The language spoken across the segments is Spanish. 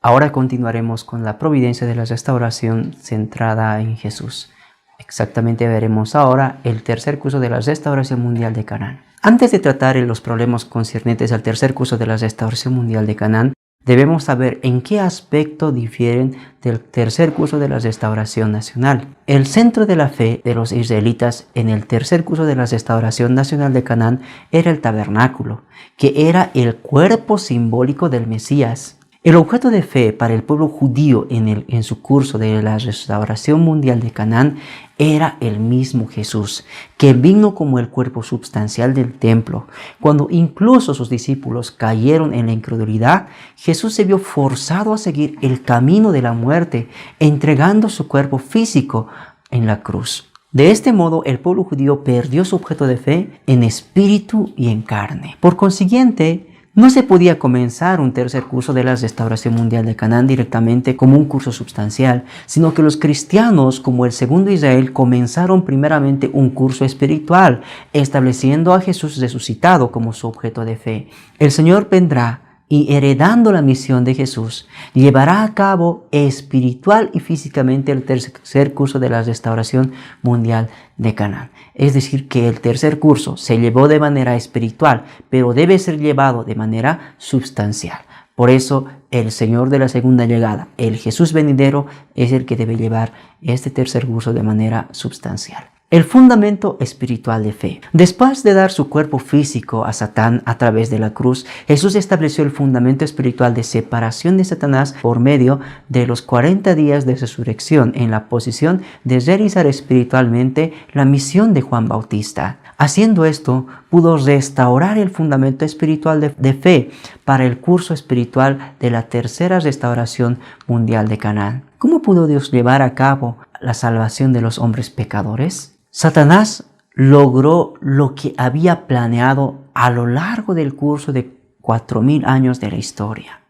Ahora continuaremos con la providencia de la restauración centrada en Jesús. Exactamente veremos ahora el tercer curso de la restauración mundial de Canaán. Antes de tratar los problemas concernientes al tercer curso de la restauración mundial de Canaán, debemos saber en qué aspecto difieren del tercer curso de la restauración nacional. El centro de la fe de los israelitas en el tercer curso de la restauración nacional de Canaán era el tabernáculo, que era el cuerpo simbólico del Mesías. El objeto de fe para el pueblo judío en su curso de la restauración mundial de Canaán era el mismo Jesús, que vino como el cuerpo substancial del templo. Cuando incluso sus discípulos cayeron en la incredulidad, Jesús se vio forzado a seguir el camino de la muerte, entregando su cuerpo físico en la cruz. De este modo, el pueblo judío perdió su objeto de fe en espíritu y en carne. Por consiguiente, no se podía comenzar un tercer curso de la restauración mundial de Canaán directamente como un curso substancial, sino que los cristianos, como el segundo Israel, comenzaron primeramente un curso espiritual, estableciendo a Jesús resucitado como su objeto de fe. El Señor vendrá y, heredando la misión de Jesús, llevará a cabo espiritual y físicamente el tercer curso de la restauración mundial de Canaán. Es decir, que el tercer curso se llevó de manera espiritual, pero debe ser llevado de manera substancial. Por eso, el Señor de la segunda llegada, el Jesús venidero, es el que debe llevar este tercer curso de manera substancial. El fundamento espiritual de fe. Después de dar su cuerpo físico a Satán a través de la cruz, Jesús estableció el fundamento espiritual de separación de Satanás por medio de los 40 días de resurrección en la posición de realizar espiritualmente la misión de Juan Bautista. Haciendo esto, pudo restaurar el fundamento espiritual de fe para el curso espiritual de la tercera restauración mundial de Canaán. ¿Cómo pudo Dios llevar a cabo la salvación de los hombres pecadores? Satanás logró lo que había planeado a lo largo del curso de 4000 años de la historia,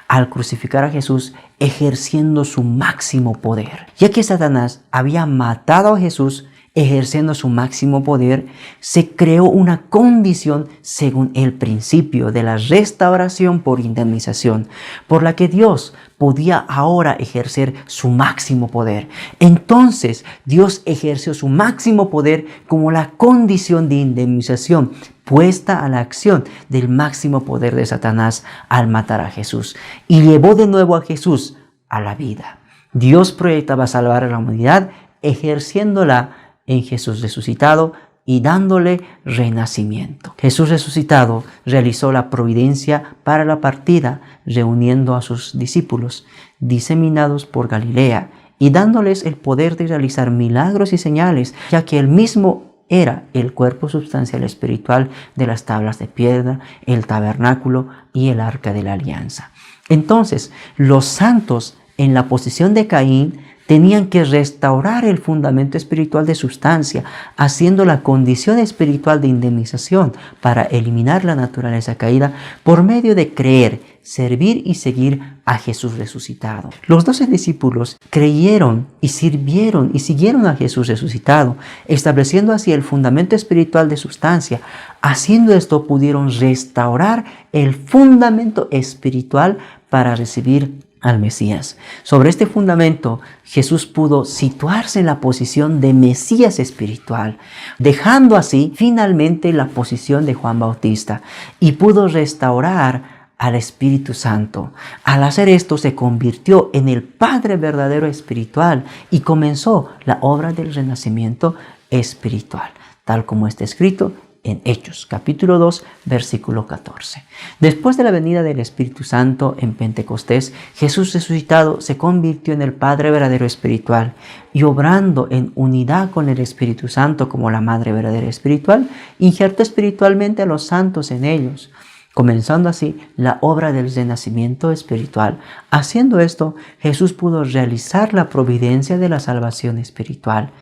al crucificar a Jesús ejerciendo su máximo poder. Ya que Satanás había matado a Jesús ejerciendo su máximo poder, se creó una condición según el principio de la restauración por indemnización, por la que Dios podía ahora ejercer su máximo poder. Entonces, Dios ejerció su máximo poder como la condición de indemnización puesta a la acción del máximo poder de Satanás al matar a Jesús, y llevó de nuevo a Jesús a la vida. Dios proyectaba salvar a la humanidad ejerciéndola en Jesús resucitado y dándole renacimiento. Jesús resucitado realizó la providencia para la partida, reuniendo a sus discípulos diseminados por Galilea y dándoles el poder de realizar milagros y señales, ya que él mismo era el cuerpo substancial espiritual de las tablas de piedra, el tabernáculo y el arca de la alianza. Entonces, los santos en la posición de Caín tenían que restaurar el fundamento espiritual de sustancia, haciendo la condición espiritual de indemnización para eliminar la naturaleza caída por medio de creer, servir y seguir a Jesús resucitado. Los 12 discípulos creyeron y sirvieron y siguieron a Jesús resucitado, estableciendo así el fundamento espiritual de sustancia. Haciendo esto, pudieron restaurar el fundamento espiritual para recibir al Mesías. Sobre este fundamento, Jesús pudo situarse en la posición de Mesías espiritual, dejando así finalmente la posición de Juan Bautista, y pudo restaurar al Espíritu Santo. Al hacer esto, se convirtió en el Padre verdadero espiritual y comenzó la obra del renacimiento espiritual, tal como está escrito en Hechos, capítulo 2, versículo 14. Después de la venida del Espíritu Santo en Pentecostés, Jesús resucitado se convirtió en el Padre verdadero espiritual y, obrando en unidad con el Espíritu Santo como la Madre verdadera espiritual, injertó espiritualmente a los santos en ellos, comenzando así la obra del renacimiento espiritual. Haciendo esto, Jesús pudo realizar la providencia de la salvación espiritual.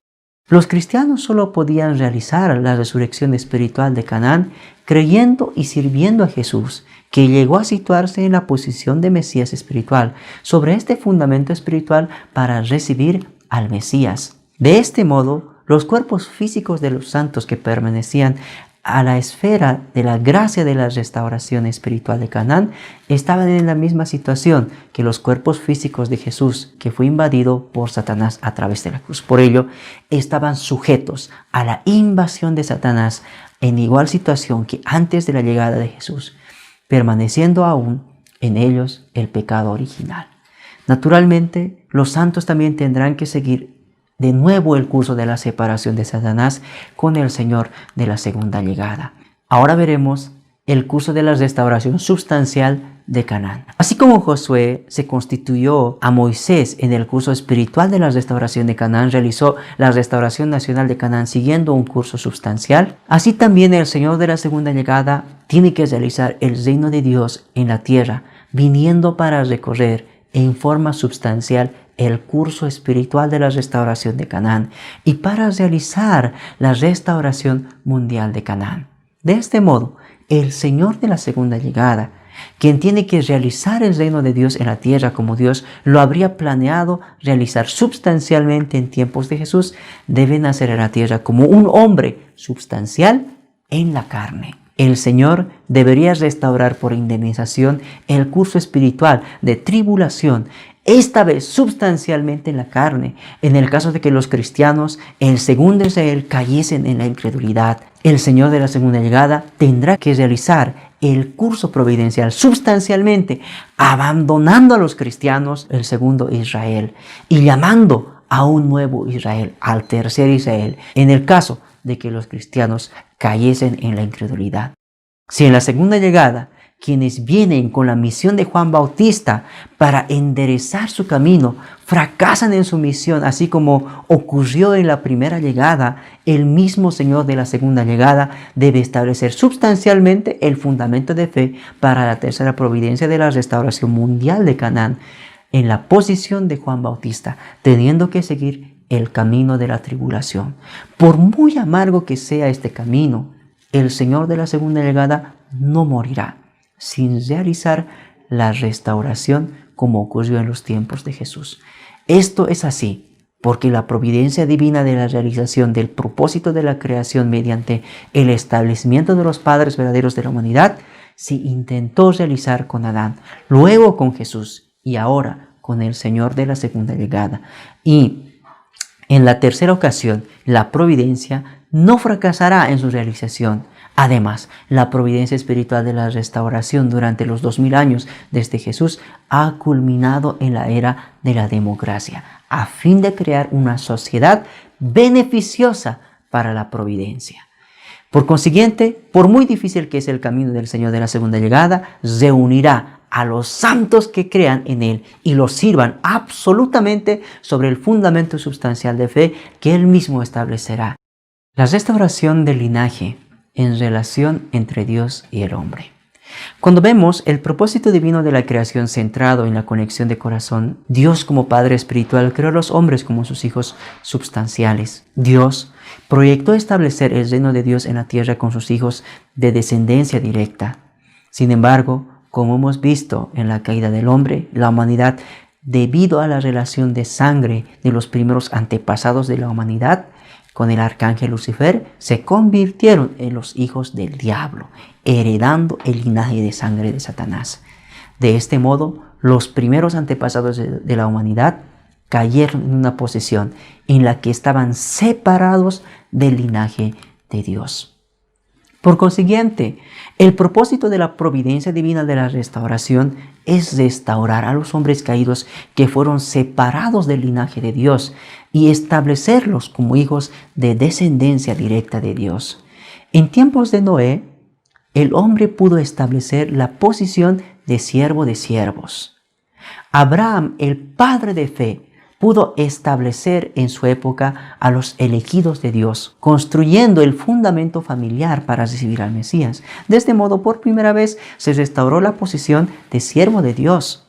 Los cristianos solo podían realizar la resurrección espiritual de Canaán creyendo y sirviendo a Jesús, que llegó a situarse en la posición de Mesías espiritual, sobre este fundamento espiritual para recibir al Mesías. De este modo, los cuerpos físicos de los santos que permanecían a la esfera de la gracia de la restauración espiritual de Canaán, estaban en la misma situación que los cuerpos físicos de Jesús, que fue invadido por Satanás a través de la cruz. Por ello, estaban sujetos a la invasión de Satanás en igual situación que antes de la llegada de Jesús, permaneciendo aún en ellos el pecado original. Naturalmente, los santos también tendrán que seguir de nuevo el curso de la separación de Satanás con el Señor de la segunda llegada. Ahora veremos el curso de la restauración sustancial de Canaán. Así como Josué se constituyó a Moisés en el curso espiritual de la restauración de Canaán, realizó la restauración nacional de Canaán siguiendo un curso sustancial, así también el Señor de la segunda llegada tiene que realizar el reino de Dios en la tierra, viniendo para recorrer en forma sustancial el curso espiritual de la restauración de Canaán y para realizar la restauración mundial de Canaán. De este modo, el Señor de la segunda llegada, quien tiene que realizar el reino de Dios en la tierra como Dios lo habría planeado realizar sustancialmente en tiempos de Jesús, debe nacer en la tierra como un hombre substancial en la carne. El Señor debería restaurar por indemnización el curso espiritual de tribulación, esta vez sustancialmente en la carne, en el caso de que los cristianos, el segundo Israel, cayesen en la incredulidad. El Señor de la segunda llegada tendrá que realizar el curso providencial sustancialmente, abandonando a los cristianos, el segundo Israel, y llamando a un nuevo Israel, al tercer Israel, en el caso de que los cristianos cayesen en la incredulidad. Si en la segunda llegada quienes vienen con la misión de Juan Bautista para enderezar su camino fracasan en su misión, así como ocurrió en la primera llegada, el mismo Señor de la segunda llegada debe establecer sustancialmente el fundamento de fe para la tercera providencia de la restauración mundial de Canaán en la posición de Juan Bautista, teniendo que seguir el camino de la tribulación. Por muy amargo que sea este camino, el Señor de la segunda llegada no morirá sin realizar la restauración como ocurrió en los tiempos de Jesús. Esto es así porque la providencia divina de la realización del propósito de la creación mediante el establecimiento de los padres verdaderos de la humanidad se intentó realizar con Adán, luego con Jesús y ahora con el Señor de la segunda llegada. Y en la tercera ocasión, la providencia no fracasará en su realización. Además, la providencia espiritual de la restauración durante los 2000 años desde Jesús ha culminado en la era de la democracia, a fin de crear una sociedad beneficiosa para la providencia. Por consiguiente, por muy difícil que es el camino del Señor de la segunda llegada, reunirá a los santos que crean en Él y los sirvan absolutamente sobre el fundamento sustancial de fe que Él mismo establecerá. La restauración del linaje en relación entre Dios y el hombre. Cuando vemos el propósito divino de la creación centrado en la conexión de corazón, Dios como Padre espiritual creó a los hombres como sus hijos substanciales. Dios proyectó establecer el reino de Dios en la tierra con sus hijos de descendencia directa. Sin embargo, como hemos visto en la caída del hombre, la humanidad, debido a la relación de sangre de los primeros antepasados de la humanidad, con el arcángel Lucifer, se convirtieron en los hijos del diablo, heredando el linaje de sangre de Satanás. De este modo, los primeros antepasados de la humanidad cayeron en una posición en la que estaban separados del linaje de Dios. Por consiguiente, el propósito de la providencia divina de la restauración es restaurar a los hombres caídos que fueron separados del linaje de Dios y establecerlos como hijos de descendencia directa de Dios. En tiempos de Noé, el hombre pudo establecer la posición de siervo de siervos. Abraham, el padre de fe, pudo establecer en su época a los elegidos de Dios, construyendo el fundamento familiar para recibir al Mesías. De este modo, por primera vez, se restauró la posición de siervo de Dios.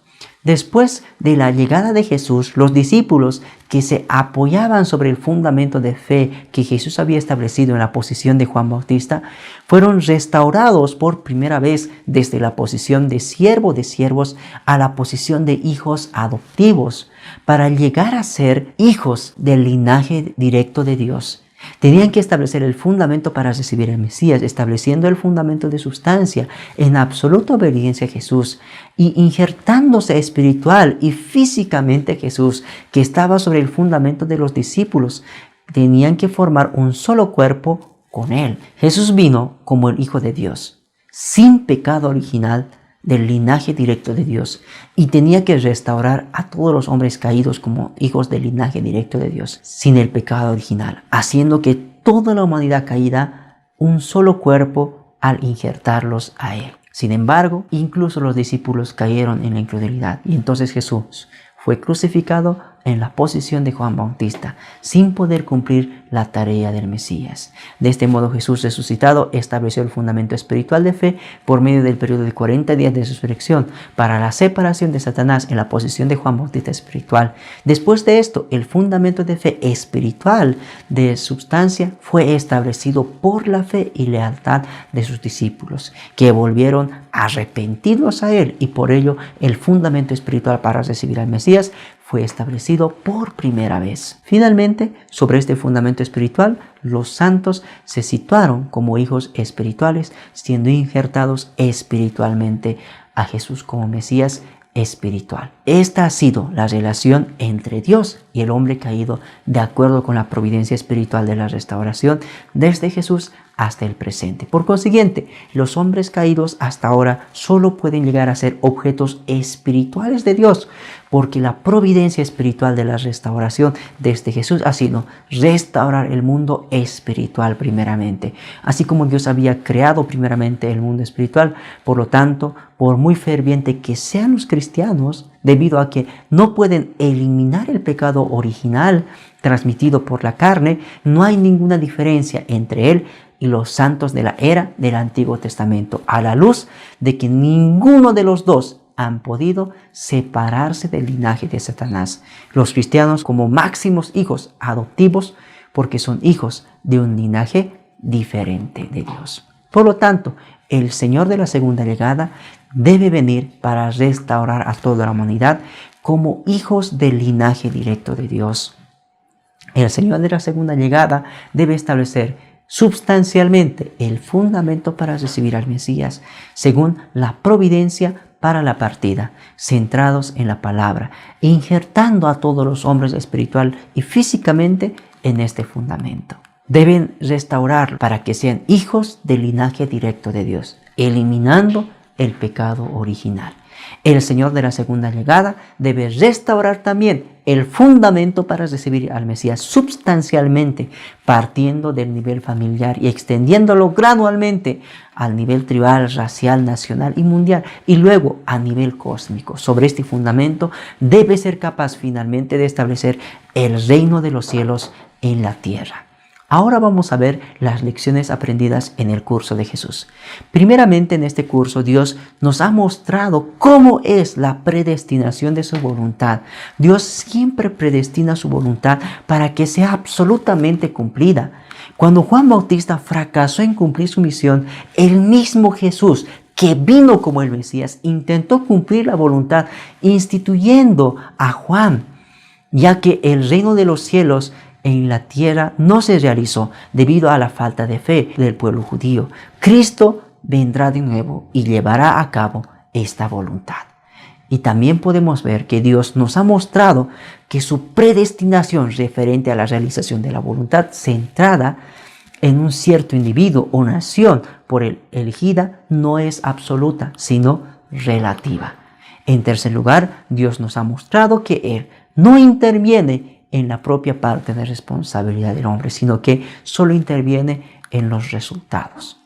Después de la llegada de Jesús, los discípulos que se apoyaban sobre el fundamento de fe que Jesús había establecido en la posición de Juan Bautista, fueron restaurados por primera vez desde la posición de siervo de siervos a la posición de hijos adoptivos, para llegar a ser hijos del linaje directo de Dios. Tenían que establecer el fundamento para recibir al Mesías, estableciendo el fundamento de sustancia en absoluta obediencia a Jesús y injertándose espiritual y físicamente a Jesús, que estaba sobre el fundamento de los discípulos. Tenían que formar un solo cuerpo con Él. Jesús vino como el Hijo de Dios, sin pecado original, del linaje directo de Dios, y tenía que restaurar a todos los hombres caídos como hijos del linaje directo de Dios, sin el pecado original, haciendo que toda la humanidad caída un solo cuerpo al injertarlos a Él. Sin embargo, incluso los discípulos cayeron en la incredulidad, y entonces Jesús fue crucificado en la posición de Juan Bautista, sin poder cumplir la tarea del Mesías. De este modo, Jesús resucitado estableció el fundamento espiritual de fe por medio del periodo de 40 días de resurrección para la separación de Satanás en la posición de Juan Bautista espiritual. Después de esto, el fundamento de fe espiritual de sustancia fue establecido por la fe y lealtad de sus discípulos, que volvieron arrepentidos a Él, y por ello el fundamento espiritual para recibir al Mesías fue establecido por primera vez. Finalmente, sobre este fundamento espiritual, los santos se situaron como hijos espirituales, siendo injertados espiritualmente a Jesús como Mesías espiritual. Esta ha sido la relación entre Dios y el hombre caído, de acuerdo con la providencia espiritual de la restauración desde Jesús hasta el presente. Por consiguiente, los hombres caídos hasta ahora solo pueden llegar a ser objetos espirituales de Dios, porque la providencia espiritual de la restauración desde Jesús ha sido restaurar el mundo espiritual primeramente. Así como Dios había creado primeramente el mundo espiritual, por lo tanto, por muy ferviente que sean los cristianos, debido a que no pueden eliminar el pecado original transmitido por la carne, no hay ninguna diferencia entre él y los santos de la era del Antiguo Testamento, a la luz de que ninguno de los dos han podido separarse del linaje de Satanás. Los cristianos como máximos hijos adoptivos, porque son hijos de un linaje diferente de Dios. Por lo tanto, el Señor de la segunda llegada debe venir para restaurar a toda la humanidad como hijos del linaje directo de Dios. El Señor de la segunda llegada debe establecer sustancialmente el fundamento para recibir al Mesías, según la providencia para la partida, centrados en la palabra, injertando a todos los hombres espiritual y físicamente en este fundamento. Deben restaurar para que sean hijos del linaje directo de Dios, eliminando el pecado original. El Señor de la segunda llegada debe restaurar también el fundamento para recibir al Mesías sustancialmente, partiendo del nivel familiar y extendiéndolo gradualmente al nivel tribal, racial, nacional y mundial, y luego a nivel cósmico. Sobre este fundamento debe ser capaz finalmente de establecer el reino de los cielos en la tierra. Ahora vamos a ver las lecciones aprendidas en el curso de Jesús. Primeramente, en este curso Dios nos ha mostrado cómo es la predestinación de su voluntad. Dios siempre predestina su voluntad para que sea absolutamente cumplida. Cuando Juan Bautista fracasó en cumplir su misión, el mismo Jesús, que vino como el Mesías, intentó cumplir la voluntad instituyendo a Juan, ya que el reino de los cielos en la tierra no se realizó debido a la falta de fe del pueblo judío. Cristo vendrá de nuevo y llevará a cabo esta voluntad. Y también podemos ver que Dios nos ha mostrado que su predestinación referente a la realización de la voluntad centrada en un cierto individuo o nación por él elegida no es absoluta, sino relativa. En tercer lugar, Dios nos ha mostrado que Él no interviene en la propia parte de responsabilidad del hombre, sino que solo interviene en los resultados.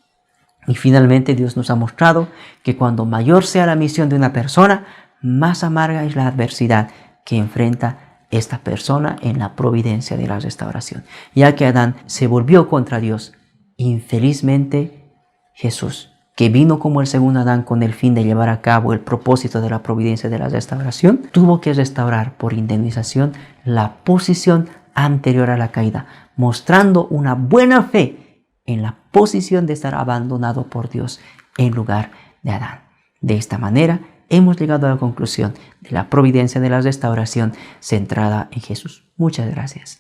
Y finalmente Dios nos ha mostrado que cuando mayor sea la misión de una persona, más amarga es la adversidad que enfrenta esta persona en la providencia de la restauración. Ya que Adán se volvió contra Dios, infelizmente Jesús, que vino como el segundo Adán con el fin de llevar a cabo el propósito de la providencia de la restauración, tuvo que restaurar por indemnización la posición anterior a la caída, mostrando una buena fe en la posición de estar abandonado por Dios en lugar de Adán. De esta manera, hemos llegado a la conclusión de la providencia de la restauración centrada en Jesús. Muchas gracias.